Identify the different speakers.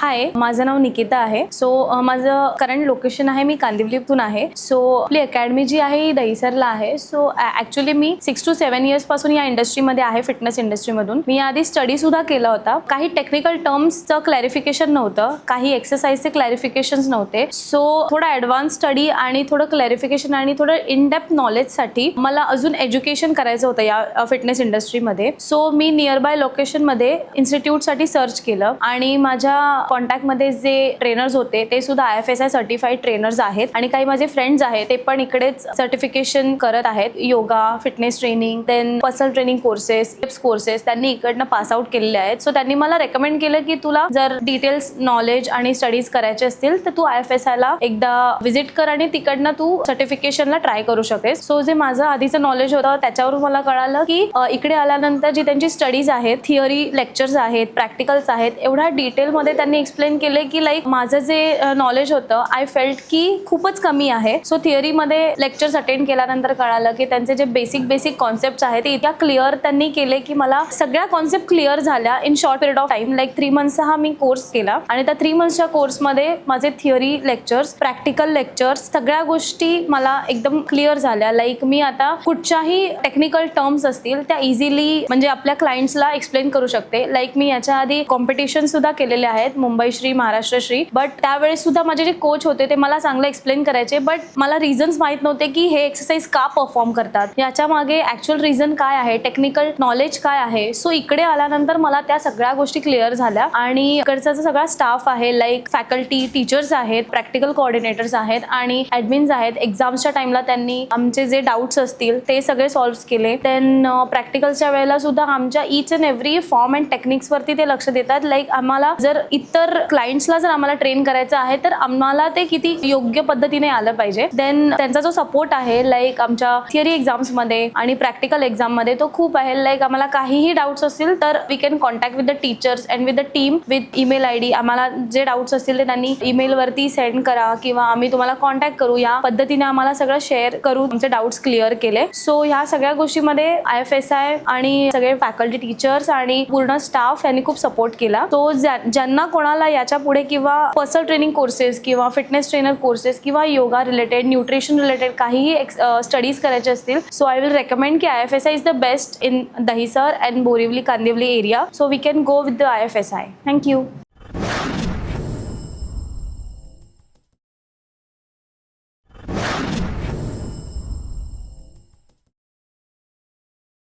Speaker 1: हाय, माझं नाव निकिता आहे. सो माझं करंट लोकेशन आहे, मी कांदिवलीतून आहे. सो आपली अकॅडमी जी आहे ही दहिसरला आहे. So actually me 6 to 7 years पासून या इंडस्ट्रीमध्ये आहे, फिटनेस इंडस्ट्रीमधून. मी आधी स्टडी सुद्धा केला होता. काही टेक्निकल टर्म्सचं क्लॅरिफिकेशन नव्हतं, काही एक्सरसाइजचे क्लॅरिफिकेशन्स नव्हते. सो थोडा ॲडव्हान्स स्टडी आणि थोडं क्लॅरिफिकेशन आणि थोडं इन डेप्थ नॉलेजसाठी मला अजून एज्युकेशन करायचं होतं या फिटनेस इंडस्ट्रीमध्ये. सो मी नियरबाय लोकेशनमध्ये इन्स्टिट्यूटसाठी सर्च केलं आणि माझ्या कॉन्टॅक्टमध्ये जे ट्रेनर्स होते ते सुद्धा IFSI सर्टिफाईड ट्रेनर्स आहेत आणि काही माझे फ्रेंड्स आहेत ते पण इकडेच सर्टिफिकेशन करत आहेत. Yoga, fitness training, then personal training courses त्यांनी इकडनं पास आउट केलेले आहेत. सो त्यांनी मला रेकमेंड केलं की तुला जर डिटेल्स नॉलेज आणि स्टडीज करायचे असतील तर तू IFSI ला एकदा व्हिजिट कर आणि तिकडनं तू सर्टिफिकेशनला ट्राय करू शकतेस. सो जे माझं आधीचं नॉलेज होतं त्याच्यावरून मला कळालं की इकडे आल्यानंतर जी त्यांची स्टडीज आहेत, थिअरी लेक्चर्स आहेत, प्रॅक्टिकल्स आहेत, एवढ्या डिटेलमध्ये त्यांनी एक्सप्लेन केले की लाईक माझं जे नॉलेज होतं आय फेल्ट की खूपच कमी आहे. सो थिअरीमध्ये लेक्चर्स अटेंड केल्यानंतर कळालं की त्यांचे जे बेसिक कॉन्सेप्ट्स आहेत ते इतक्या क्लिअर त्यांनी केले की मला सगळ्या कॉन्सेप्ट क्लिअर झाल्या in short period of time. Like 3 मंथ्सचा हा मी कोर्स केला आणि त्या 3 मंथ्सच्या कोर्समध्ये माझे थिअरी लेक्चर्स, प्रॅक्टिकल लेक्चर्स, सगळ्या गोष्टी मला एकदम क्लिअर झाल्या. लाईक मी आता कुठच्याही टेक्निकल टर्म्स असतील त्या इझिली म्हणजे आपल्या क्लायंट्सला एक्सप्लेन करू शकते. लाईक मी याच्या आधी कॉम्पिटिशन सुद्धा केलेले आहेत, मुंबई श्री, महाराष्ट्र श्री. बट त्यावेळेस सुद्धा माझे जे कोच होते ते मला चांगलं एक्सप्लेन करायचे, बट मला रिझन्स माहित नव्हते की हे एक्सरसाइज का परफॉर्म करतात, याच्या मागे ऍक्च्युअल रिझन काय आहे, टेक्निकल नॉलेज काय आहे. सो इकडे आल्यानंतर मला त्या सगळ्या गोष्टी क्लिअर झाल्या आणि इकडचा जो सगळा स्टाफ आहे, लाईक फॅकल्टी, टीचर्स आहेत, प्रॅक्टिकल कोऑर्डिनेटर्स आहेत आणि ॲडमिन्स आहेत. एक्झाम्सच्या टाइमला त्यांनी आमचे जे डाऊट्स असतील ते सगळे सॉल्व्ह केले. देन प्रॅक्टिकल्सच्या वेळेला सुद्धा आमच्या each and every form and techniques वरती ते लक्ष देतात. लाईक आम्हाला जर इतर क्लायंट्सला जर आम्हाला ट्रेन करायचं आहे तर आम्हाला ते किती योग्य पद्धतीने आलं पाहिजे. देन त्यांचा जो सपोर्ट आहे लाईक आमच्या थिअरी एक्झाम्समध्ये आणि प्रॅक्टिकल एक्झाममध्ये तो खूप आहे. लाईक आम्हाला काहीही डाऊट्स असतील तर we can contact with the teachers and with the team with email ID. आम्हाला जे डाऊट्स असतील ते त्यांनी ईमेलवरती सेंड करा किंवा आम्ही तुम्हाला कॉन्टॅक्ट करू, या पद्धतीने आम्हाला सगळं शेअर करून आमचे डाऊट्स क्लिअर केले. सो ह्या सगळ्या गोष्टीमध्ये IFSI आणि सगळे फॅकल्टी, टीचर्स आणि पूर्ण स्टाफ यांनी खूप सपोर्ट केला. सो ज्यांना कोणाला याच्या पुढे किंवा पर्सनल ट्रेनिंग कोर्सेस किंवा फिटनेस ट्रेनर कोर्सेस किंवा योगा रिलेटेड, न्यूट्रिशन रिलेटेड काहीही स्टडीज करायचे असतील, सो आय विल रेकमेंड की IFSI is the best in Dahisar and Borivali, Kandivali area. So we can go with the IFSI. Thank you.